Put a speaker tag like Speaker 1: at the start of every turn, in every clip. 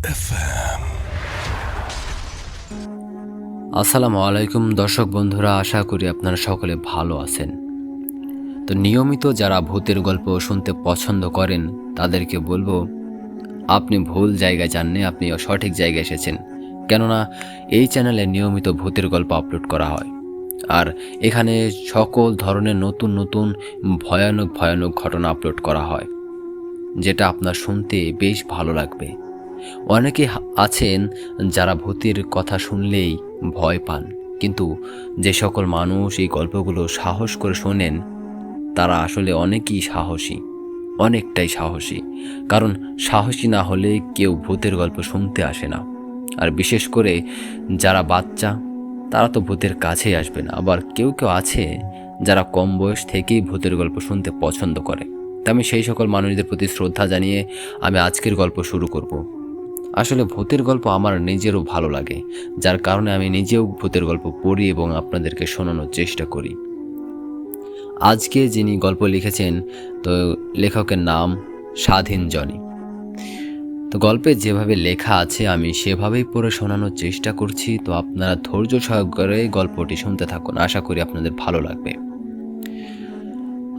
Speaker 1: FM।
Speaker 2: আসসালামু আলাইকুম দর্শক বন্ধুরা, আশা করি আপনারা সকলে ভালো আছেন। তো নিয়মিত যারা ভূতের গল্প শুনতে পছন্দ করেন তাদেরকে বলবো, আপনি ভুল জায়গায় যাননি, আপনি সঠিক জায়গায় এসেছেন। কেননা এই চ্যানেলে নিয়মিত ভূতের গল্প আপলোড করা হয়, আর এখানে সকল ধরনের নতুন নতুন ভয়ানক ভয়ানক ঘটনা আপলোড করা হয়, যেটা আপনার শুনতে বেশ ভালো লাগবে। অনেকে আছেন যারা ভূতের কথা শুনলেই ভয় পান, কিন্তু যে সকল মানুষ এই গল্পগুলো সাহস করে শোনেন তারা আসলে অনেকই সাহসী, অনেকটাই সাহসী। কারণ সাহসী না হলে কেউ ভূতের গল্প শুনতে আসে না। আর বিশেষ করে যারা বাচ্চা, তারা তো ভূতের কাছেই আসবে না। আবার কেউ কেউ আছে যারা কম বয়স থেকেই ভূতের গল্প শুনতে পছন্দ করে। তা আমি সেই সকল মানুষদের প্রতি শ্রদ্ধা জানিয়ে আমি আজকের গল্প শুরু করব। আসলে ভূতের গল্প আমার নিজেরও ভালো লাগে, যার কারণে আমি নিজেও ভূতের গল্প পড়ি এবং আপনাদেরকে শোনানোর চেষ্টা করি। আজকে যিনি গল্প লিখেছেন, তো লেখকের নাম স্বাধীন জনি। তো গল্পে যেভাবে লেখা আছে আমি সেভাবেই পড়ে শোনানোর চেষ্টা করছি। তো আপনারা ধৈর্য সহকারে গল্পটি শুনতে থাকুন, আশা করি আপনাদের ভালো লাগবে।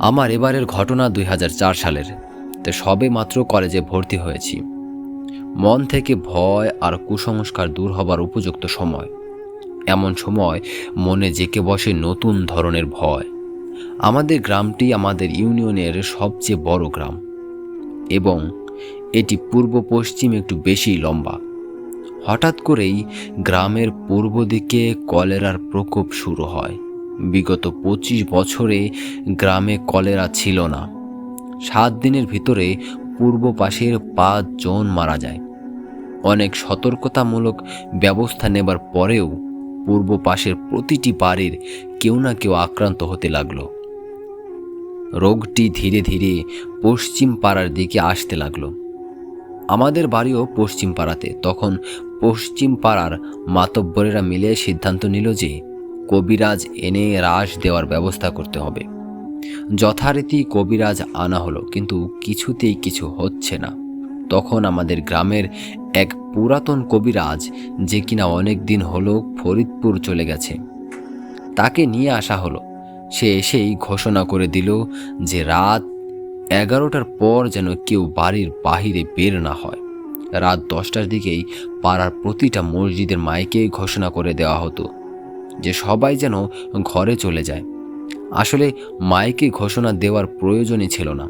Speaker 2: আমার এবারের ঘটনা 2004 সালের। তো সবে মাত্র কলেজে ভর্তি হয়েছি। মন থেকে ভয় আর কুসংস্কার দূর হবার উপযুক্ত সময়। এমন সময় মনে জেঁকে বসে নতুন ধরনের ভয়। আমাদের গ্রামটি আমাদের ইউনিয়নের সবচেয়ে বড় গ্রাম, এবং এটি পূর্ব পশ্চিম একটু বেশি লম্বা। হঠাৎ করেই গ্রামের পূর্ব দিকে কলেরার প্রকোপ শুরু হয়। বিগত 25 বছরে গ্রামে কলেরা ছিল না। 7 দিনের ভিতরে পূর্ব পাশের 5 জন মারা যায়। অনেক সতর্কতামূলক ব্যবস্থা নেবার পরেও পূর্ব পাশের প্রতিটি বাড়ির কেউ না কেউ আক্রান্ত হতে লাগলো। রোগটি ধীরে ধীরে পশ্চিম পাড়ার দিকে আসতে লাগলো। আমাদের বাড়িও পশ্চিম পাড়াতে। তখন পশ্চিম পাড়ার মাতব্বরেরা মিলে সিদ্ধান্ত নিল যে কবিরাজ এনে রাশ দেওয়ার ব্যবস্থা করতে হবে। যথারীতি কবিরাজ আনা হলো, কিন্তু কিছুতেই কিছু হচ্ছে না। তখন আমাদের গ্রামের এক পুরাতন কবিরাজ, যে কিনা অনেক দিন হলো ফরিদপুর চলে গেছে, তাকে নিয়ে আসা হলো। সে এসেই ঘোষণা করে দিল যে রাত 11টার পর যেন কেউ বাড়ির বাহিরে বের না হয়। রাত 10টার দিকেই পাড়ার প্রতিটা মসজিদের মাইকে ঘোষণা করে দেওয়া হতো যে সবাই যেন ঘরে চলে যায়। আসলে মাইকে ঘোষণা দেওয়ার প্রয়োজনই ছিল না,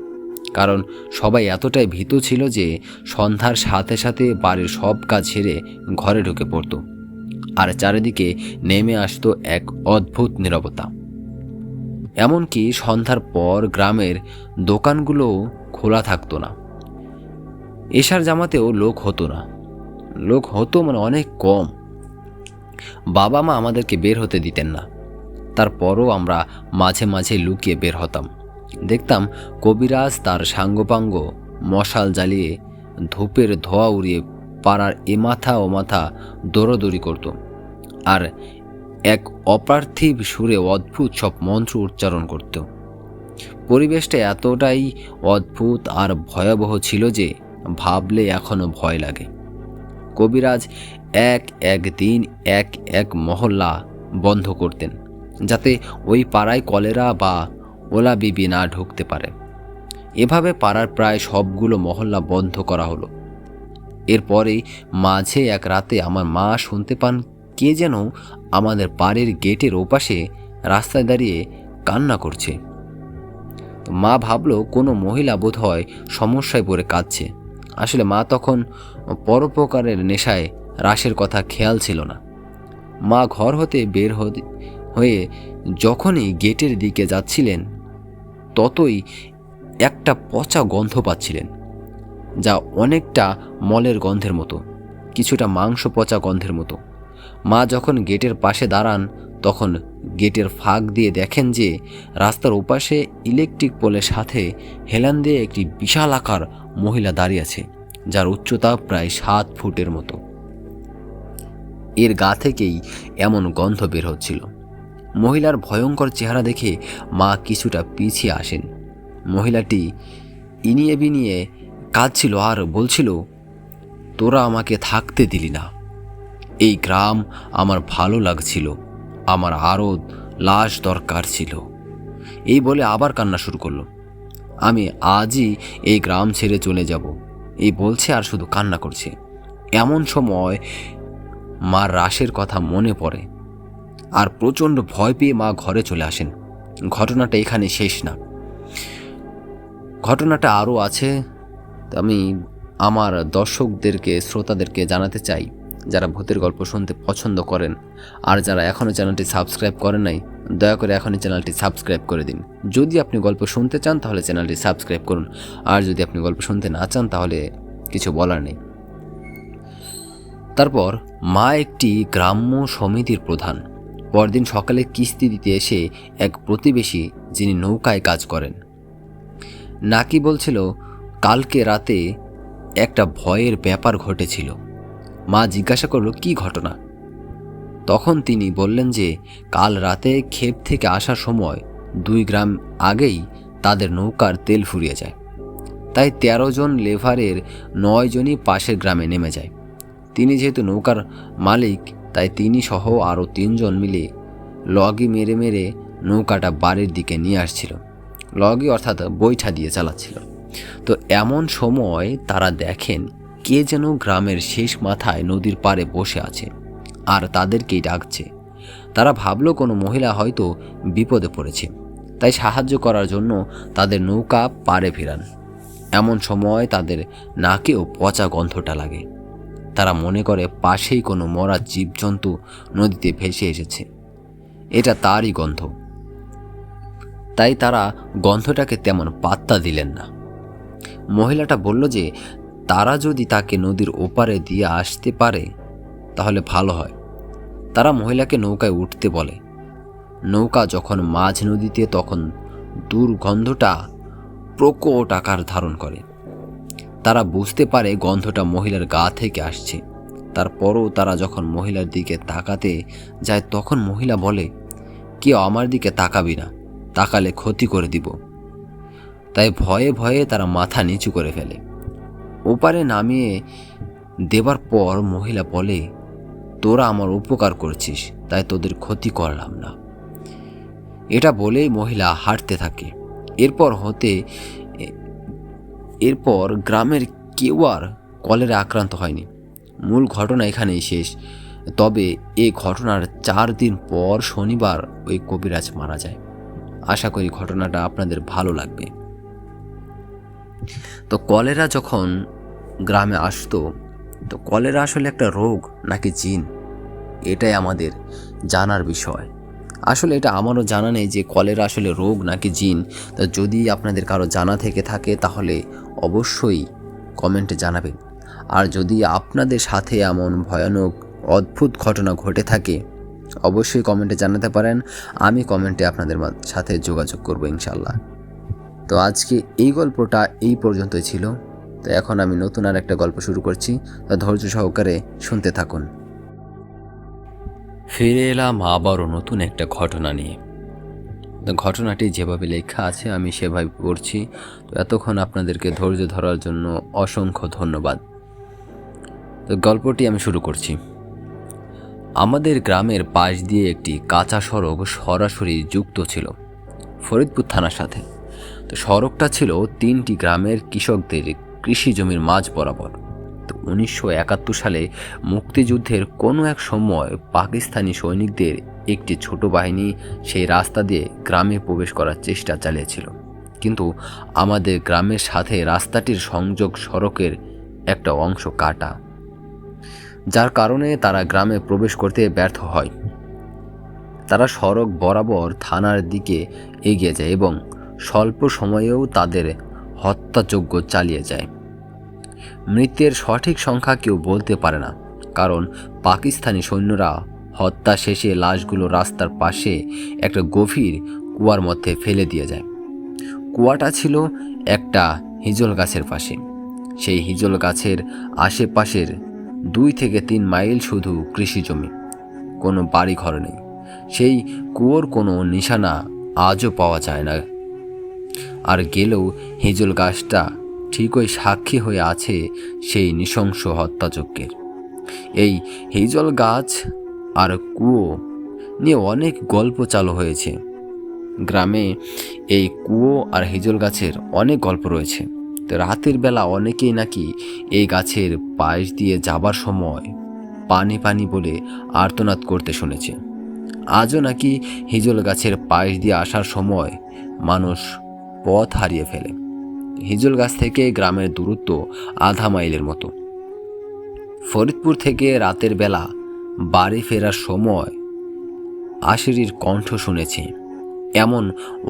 Speaker 2: কারণ সবাই এতটাই ভীত ছিল যে সন্ধ্যার সাথে সাথে বাড়ির সব কাজ সেরে ঘরে ঢুকে পড়ত, আর চারিদিকে নেমে আসতো এক অদ্ভুত নীরবতা। এমনকি সন্ধ্যার পর গ্রামের দোকানগুলো খোলা থাকতো না। এশার জামাতেও লোক হতো না। লোক হতো মানে অনেক কম। বাবা মা আমাদেরকে বের হতে দিতেন না। তারপরও আমরা মাঝে মাঝে লুকিয়ে বের হতাম। দেখতাম কবিরাজ তার সাঙ্গপাঙ্গ মশাল জ্বালিয়ে ধূপের ধোঁয়া উড়িয়ে পাড়ার এ মাথা ও মাথা দৌড়াদৌড়ি করত, আর এক অপার্থিব সুরে অদ্ভুত সব মন্ত্র উচ্চারণ করত। পরিবেশটা এতটাই অদ্ভুত আর ভয়াবহ ছিল যে ভাবলে এখনো ভয় লাগে। কবিরাজ এক এক দিন এক এক মহল্লা বন্ধ করতেন, যাতে ওই পাড়ায় কলেরা বা ওলা বিবি না ঢুকতে পারে। এভাবে পাড়ার প্রায় সবগুলো মহল্লা বন্ধ করা হলো। এরপরেই মাঝে এক রাতে আমার মা শুনতে পান কে যেন আমাদের বাড়ির গেটের ওপাশে রাস্তায় দাঁড়িয়ে কান্না করছে। মা ভাবলো কোনো মহিলা বোধ হয় সমস্যায় পড়ে কাঁদছে। আসলে মা তখন পরোপকারের নেশায় রাশের কথা খেয়াল ছিল না। মা ঘর হতে বের হয়ে যখনই গেটের দিকে যাচ্ছিলেন, ততই একটা পচা গন্ধ পাচ্ছিলেন, যা অনেকটা মলের গন্ধের মতো, কিছুটা মাংস পচা গন্ধের মতো। মা যখন গেটের পাশে দাঁড়ান, তখন গেটের ফাঁক দিয়ে দেখেন যে রাস্তার ওপাশে ইলেকট্রিক পোলের সাথে হেলান দিয়ে একটি বিশাল আকার মহিলা দাঁড়িয়ে আছে, যার উচ্চতা প্রায় 7 ফুটের মতো। এর গা থেকেই এমন গন্ধ বের হচ্ছিল। মহিলার ভয়ঙ্কর চেহারা দেখে মা কিছুটা পিছিয়ে আসেন। মহিলাটি ইনিয়ে বিনিয়ে কাঁদছিল আর বলছিল, তোরা আমাকে থাকতে দিলি না। এই গ্রাম আমার ভালো লাগছিল, আমার আরও লাশ দরকার ছিল। এই বলে আবার কান্না শুরু করলো। আমি আজই এই গ্রাম ছেড়ে চলে যাব, এই বলছে আর শুধু কান্না করছে। এমন সময় মার রাশের কথা মনে পড়ে আর প্রচণ্ড ভয় পেয়ে মা ঘরে চলে আসেন। ঘটনাটা এখানে শেষ না, ঘটনাটা আরও আছে। আমি আমার দর্শকদেরকে, শ্রোতাদেরকে জানাতে চাই, যারা ভূতের গল্প শুনতে পছন্দ করেন আর যারা এখনও চ্যানেলটি সাবস্ক্রাইব করেন নাই, দয়া করে এখনই চ্যানেলটি সাবস্ক্রাইব করে দিন। যদি আপনি গল্প শুনতে চান তাহলে চ্যানেলটি সাবস্ক্রাইব করুন, আর যদি আপনি গল্প শুনতে না চান তাহলে কিছু বলার নেই। তারপর মা একটি গ্রাম্য সমিতির প্রধান। পরদিন সকালে কিস্তি দিতে এসে এক প্রতিবেশী, যিনি নৌকায় কাজ করেন, নাকি বলছিল কালকে রাতে একটা ভয়ের ব্যাপার ঘটেছিল। মা জিজ্ঞাসা করল, কি ঘটনা? তখন তিনি বললেন যে কাল রাতে ক্ষেত থেকে আসার সময় 2 গ্রাম আগেই তাদের নৌকার তেল ফুরিয়ে যায়। তাই 13 জন লেভারের 9 জনই পাশের গ্রামে নেমে যায়। তিনি যেহেতু নৌকার মালিক, তাই তিনি সহ আরও 3 জন মিলে লগি মেরে মেরে নৌকাটা বাড়ির দিকে নিয়ে আসছিল। লগি অর্থাৎ বৈঠা দিয়ে চালাচ্ছিল। তো এমন সময় তারা দেখেন কে যেন গ্রামের শেষ মাথায় নদীর পাড়ে বসে আছে আর তাদেরকেই ডাকছে। তারা ভাবলো কোনো মহিলা হয়তো বিপদে পড়েছে, তাই সাহায্য করার জন্য তাদের নৌকা পাড়ে ফেরান। এমন সময় তাদের নাকেও পচা গন্ধটা লাগে। তারা মনে করে পাশেই কোনো মরা জীবজন্তু নদীতে ভেসে এসেছে, এটা তারই গন্ধ। তাই তারা গন্ধটাকে তেমন পাত্তা দিলেন না। মহিলাটা বলল যে তারা যদি তাকে নদীর ওপারে দিয়ে আসতে পারে তাহলে ভালো হয়। তারা মহিলাকে নৌকায় উঠতে বলে। নৌকা যখন মাঝ নদীতে, তখন দুর্গন্ধটা প্রকট আকার ধারণ করে। তারা বুঝতে পারে গন্ধটা মহিলার গা থেকে আসছে। তারপরও তারা যখন মহিলার দিকে তাকাতে যায়, তখন মহিলা বলে, কেউ আমার দিকে তাকাবি না, তাকালে ক্ষতি করে দিব। তাই ভয়ে ভয়ে তারা মাথা নিচু করে ফেলে। ওপারে নামিয়ে দেবার পর মহিলা বলে, তোরা আমার উপকার করছিস, তাই তোদের ক্ষতি করলাম না। এটা বলেই মহিলা হাঁটতে থাকে। এরপর গ্রামের কেউ আর কলেরা আক্রান্ত হয়নি। মূল ঘটনা এখানেই শেষ। তবে এই ঘটনার 4 দিন পর শনিবার ওই কবিরাজ মারা যায়। আশা করি ঘটনাটা আপনাদের ভালো লাগবে। তো কলেরা যখন গ্রামে আসতো, তো কলেরা আসলে একটা রোগ নাকি জিন, এটাই আমাদের জানার বিষয়। আসলে এটা আমারও জানা নেই যে কলেরা আসলে রোগ নাকি জিন। তো যদি আপনাদের কারো জানা থেকে থাকে তাহলে অবশ্যই কমেন্টে জানাবেন। আর যদি আপনাদের সাথে এমন ভয়ানক অদ্ভুত ঘটনা ঘটে থাকে অবশ্যই কমেন্টে জানাতে পারেন। আমি কমেন্টে আপনাদের সাথে যোগাযোগ করব ইনশাল্লাহ। তো আজকে এই গল্পটা এই পর্যন্তই ছিল। তো এখন আমি নতুন আর একটা গল্প শুরু করছি, তো ধৈর্য সহকারে শুনতে থাকুন। ফিরে এলাম আবারও নতুন একটা ঘটনা নিয়ে। তো ঘটনাটি যেভাবে লেখা আছে আমি সেভাবে পড়ছি। তো এতক্ষণ আপনাদেরকে ধৈর্য ধরার জন্য অসংখ্য ধন্যবাদ। তো গল্পটি আমি শুরু করছি। আমাদের গ্রামের পাশ দিয়ে একটি কাঁচা সড়ক সরাসরি যুক্ত ছিল ফরিদপুর থানার সাথে। তো সড়কটা ছিল 3টি গ্রামের কৃষকদের কৃষি জমির মাঝ বরাবর। তো 1971 সালে মুক্তিযুদ্ধের কোনো এক সময় পাকিস্তানি সৈনিকদের একটি ছোট বাহিনী সেই রাস্তা দিয়ে গ্রামে প্রবেশ করার চেষ্টা চালিয়েছিল। কিন্তু আমাদের গ্রামের সাথে রাস্তাটির সংযোগ সড়কের একটা অংশ কাটা, যার কারণে তারা গ্রামে প্রবেশ করতে ব্যর্থ হয়। তারা সড়ক বরাবর থানার দিকে এগিয়ে যায় এবং স্বল্প সময়েও তাদের হত্যাযজ্ঞ চালিয়ে যায়। মৃতের সঠিক সংখ্যা কেউ বলতে পারে না, কারণ পাকিস্তানি সৈন্যরা হত্যা শেষে লাশগুলো রাস্তার পাশে একটা গভীর কুয়ার মধ্যে ফেলে দিয়ে যায়। কুয়াটা ছিল একটা হিজল গাছের পাশে। সেই হিজল গাছের আশেপাশের 2 থেকে 3 মাইল শুধু কৃষি জমি, কোনো বাড়ি ঘর নেই। সেই কুয়োর কোনো নিশানা আজও পাওয়া যায় না। আর গেলেও হিজল গাছটা ঠিকই সাক্ষী হয়ে আছে সেই নৃশংস হত্যাযজ্ঞের। এই হিজল গাছ আর কুয়ো নিয়ে অনেক গল্প চালু হয়েছে। গ্রামে এই কুয়ো আর হিজল গাছের অনেক গল্প রয়েছে। তো রাতের বেলা অনেকেই নাকি এই গাছের পাশ দিয়ে যাবার সময় পানি পানি বলে আর্তনাদ করতে শুনেছে। আজও নাকি হিজল গাছের পাশ দিয়ে আসার সময় মানুষ পথ হারিয়ে ফেলে। হিজল গাছ থেকে গ্রামের দূরত্ব আধা মাইলের মতো। ফরিদপুর থেকে রাতের বেলা বাড়ি ফেরার সময় আশিরির কণ্ঠ শুনেছি, এমন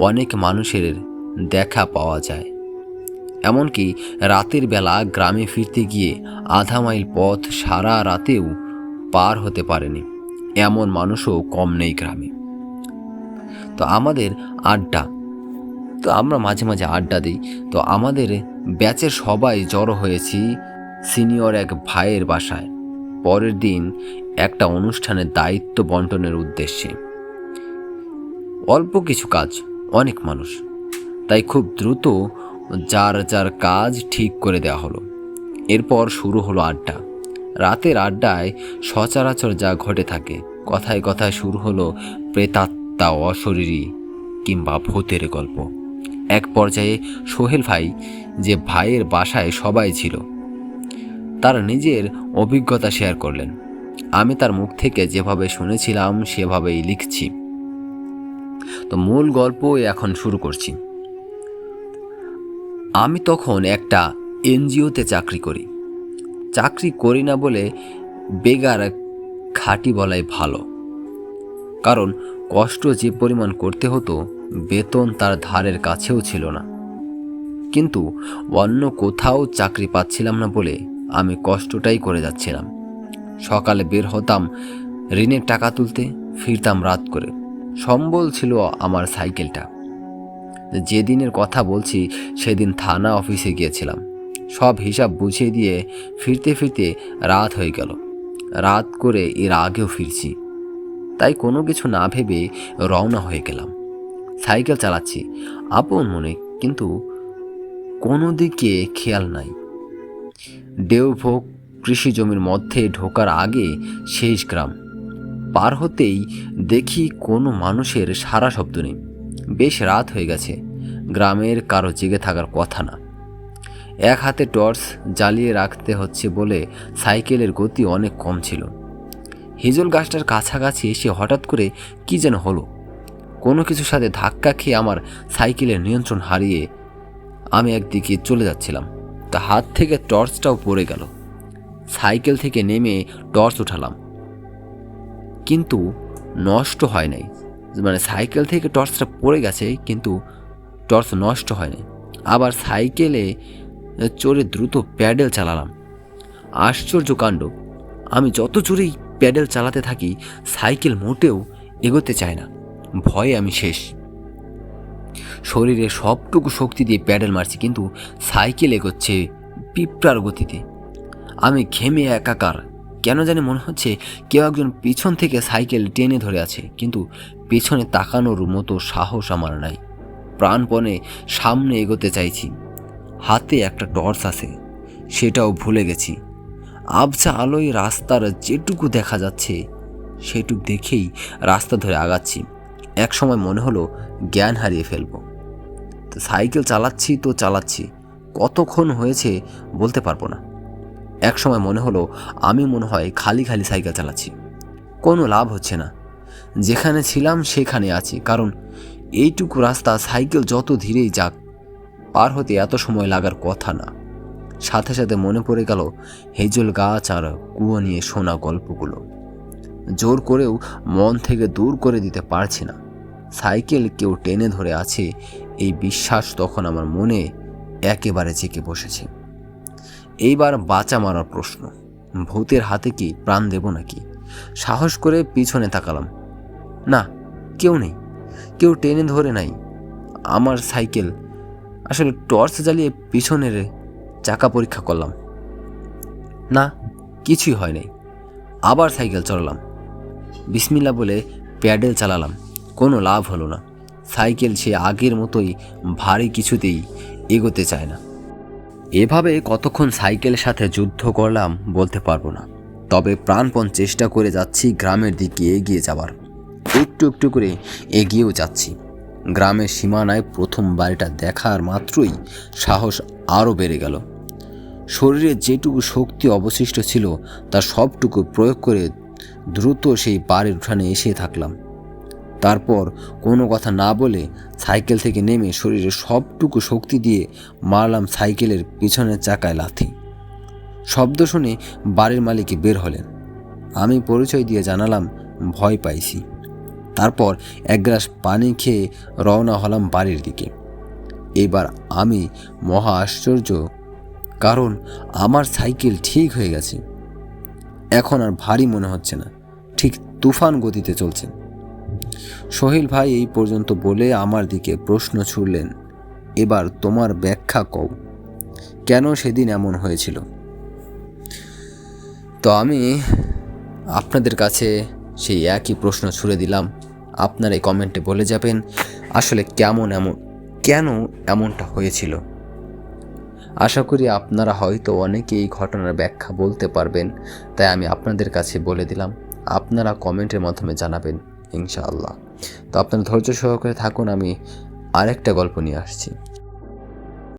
Speaker 2: অনেক মানুষের দেখা পাওয়া যায়। এমনকি রাতের বেলা গ্রামে ফিরতে গিয়ে আধা মাইল পথ সারা রাতেও পার হতে পারেনি এমন মানুষও কম নেই গ্রামে। তো আমাদের আড্ডা, তো আমরা মাঝে মাঝে আড্ডা দিই। তো আমাদের ব্যাচের সবাই জড়ো হয়েছি সিনিয়র এক ভাইয়ের বাসায় পরের দিন একটা অনুষ্ঠানের দায়িত্ব বন্টনের উদ্দেশ্যে। অল্প কিছু কাজ, অনেক মানুষ, তাই খুব দ্রুত যার যার কাজ ঠিক করে দেওয়া হলো। এরপর শুরু হলো আড্ডা। রাতের আড্ডায় সচরাচর যা ঘটে থাকে, কথায় কথায় শুরু হলো প্রেতাত্মা, অশরীরী কিংবা ভূতের গল্প। এক পর্যায়ে সোহেল ভাই, যে ভাইয়ের বাসায় সবাই ছিল, তার নিজের অভিজ্ঞতা শেয়ার করলেন। আমি তার মুখ থেকে যেভাবে শুনেছিলাম সেভাবেই লিখছি। তো মূল গল্প এখন শুরু করছি। আমি তখন একটা এনজিওতে চাকরি করি না বলে বেগার খাঁটি বলাই ভালো, কারণ কষ্ট যে পরিমাণ করতে হতো বেতন তার ধারের কাছেও ছিল না। কিন্তু অন্য কোথাও চাকরি পাচ্ছিলাম না বলে আমি কষ্টটাই করে যাচ্ছিলাম। সকালে বের হতাম ঋণের টাকা তুলতে, ফিরতাম রাত করে। সম্বল ছিল আমার সাইকেলটা। যেদিনের কথা বলছি সেদিন থানা অফিসে গিয়েছিলাম। সব হিসাব বুঝিয়ে দিয়ে ফিরতে ফিরতে রাত হয়ে গেল। রাত করে এর আগেও ফিরছি, তাই কোনো কিছু না ভেবে রওনা হয়ে গেলাম। সাইকেল চালাচ্ছি আপন মনে, কিন্তু কোনো দিকে খেয়াল নাই। দেওভোগ কৃষি জমির মধ্যে ঢোকার আগে শেষ গ্রাম পার হতেই দেখি কোনো মানুষের সারা শব্দ নেই। বেশ রাত হয়ে গেছে, গ্রামের কারো জেগে থাকার কথা না। এক হাতে টর্চ জ্বালিয়ে রাখতে হচ্ছে বলে সাইকেলের গতি অনেক কম ছিল। হিজল গাছটার কাছাকাছি এসে হঠাৎ করে কি যেন হলো। কোনো কিছুর সাথে ধাক্কা খেয়ে আমার সাইকেলের নিয়ন্ত্রণ হারিয়ে আমি একদিকে চলে যাচ্ছিলাম। তা হাত থেকে টর্চটাও পড়ে গেল। সাইকেল থেকে নেমে টর্চ উঠালাম, কিন্তু নষ্ট হয় নাই। মানে সাইকেল থেকে টর্চটা পড়ে গেছে, কিন্তু টর্চ নষ্ট হয়নি। আবার সাইকেলে চড়ে দ্রুত প্যাডেল চালালাম। আশ্চর্য কাণ্ড, আমি যত জোরেই প্যাডেল চালাতে থাকি সাইকেল মোটেও এগোতে চায় না। ভয়ে আমি শেষ। শরীরে সবটুকু শক্তি দিয়ে প্যাডেল মারছি, কিন্তু সাইকেল এগোচ্ছে পিঁপড়ার গতিতে। আমি ঘেমে একাকার। কেন জানি মনে হচ্ছে কেউ একজন পিছন থেকে সাইকেল টেনে ধরে আছে, কিন্তু পেছনে তাকানোর মতো সাহস আমার নাই। প্রাণপণে সামনে এগোতে চাইছি। হাতে একটা টর্চ আছে, সেটাও ভুলে গেছি। আবছা আলোয় রাস্তার যেটুকু দেখা যাচ্ছে সেটুকু দেখেই রাস্তা ধরে আগাচ্ছি। এক সময় মনে হলো জ্ঞান হারিয়ে ফেলবো। তো সাইকেল চালাচ্ছি, কতক্ষণ হয়েছে বলতে পারবো না। এক সময় মনে হলো আমি মনে হয় খালি সাইকেল চালাচ্ছি, কোনো লাভ হচ্ছে না। যেখানে ছিলাম সেখানে আছি, কারণ এইটুকু রাস্তা সাইকেল যত ধীরেই যাক পার হতে এত সময় লাগার কথা না। সাথে সাথে মনে পড়ে গেল হেজল গাছ আর কুয়ো নিয়ে শোনা গল্পগুলো। জোর করেও মন থেকে দূর করে দিতে পারছি না। সাইকেল কেউ টেনে ধরে আছে, এই বিশ্বাস তখন আমার মনে একেবারে জেঁকে বসেছে। এইবার বাঁচা মারার প্রশ্ন। ভূতের হাতে কি প্রাণ দেব নাকি? সাহস করে পিছনে তাকালাম। না, কেউ নেই, কেউ টেনে ধরে নাই আমার সাইকেল। আসলে টর্চ জ্বালিয়ে পিছনের চাকা পরীক্ষা করলাম, না, কিছুই হয় নাই। আবার সাইকেল চড়লাম, বিসমিল্লাহ বলে প্যাডেল চালালাম, কোনো লাভ হলো না। সাইকেল সে আগের মতোই ভারী, কিছুতেই এগোতে চায় না। এভাবে কতক্ষণ সাইকেলের সাথে যুদ্ধ করলাম বলতে পারবো না, তবে প্রাণপণ চেষ্টা করে যাচ্ছি গ্রামের দিকে এগিয়ে যাবার। একটু একটু করে এগিয়েও যাচ্ছি। গ্রামের সীমানায় প্রথম বাড়িটা দেখার মাত্রই সাহস আরও বেড়ে গেল। শরীরে যেটুকু শক্তি অবশিষ্ট ছিল তার সবটুকু প্রয়োগ করে দ্রুত সেই বাড়ির উঠানে এসে থাকলাম। তারপর কোনো কথা না বলে সাইকেল থেকে নেমে শরীরের সবটুকু শক্তি দিয়ে মারলাম সাইকেলের পিছনের চাকায় লাথি। শব্দ শুনে বাড়ির মালিক বের হলেন। আমি পরিচয় দিয়ে জানালাম ভয় পাইছি। তারপর এক গ্লাস পানি খেয়ে রওনা হলাম বাড়ির দিকে। এবার আমি মহা আশ্চর্য, কারণ আমার সাইকেল ঠিক হয়ে গেছে। এখন আর ভারী মনে হচ্ছে না, ঠিক তুফান গতিতে চলছে। সোহেল ভাই এই পর্যন্ত বলে আমার দিকে প্রশ্ন ছুড়লেন, এবার তোমার ব্যাখ্যা কও, কেন সেদিন এমন হয়েছিল? তো আমি আপনাদের কাছে সেই একই প্রশ্ন ছুড়ে দিলাম। আপনারা এই কমেন্টে বলে যাবেন আসলে কেন এমনটা হয়েছিল। আশা করি আপনারা হয়তো অনেকে এই ঘটনার ব্যাখ্যা বলতে পারবেন, তাই আমি আপনাদের কাছে বলে দিলাম। আপনারা কমেন্টের মাধ্যমে জানাবেন ইনশাআল্লাহ। তো আপনারা ধৈর্য সহকারে থাকুন, আমি আরেকটা গল্প নিয়ে আসছি।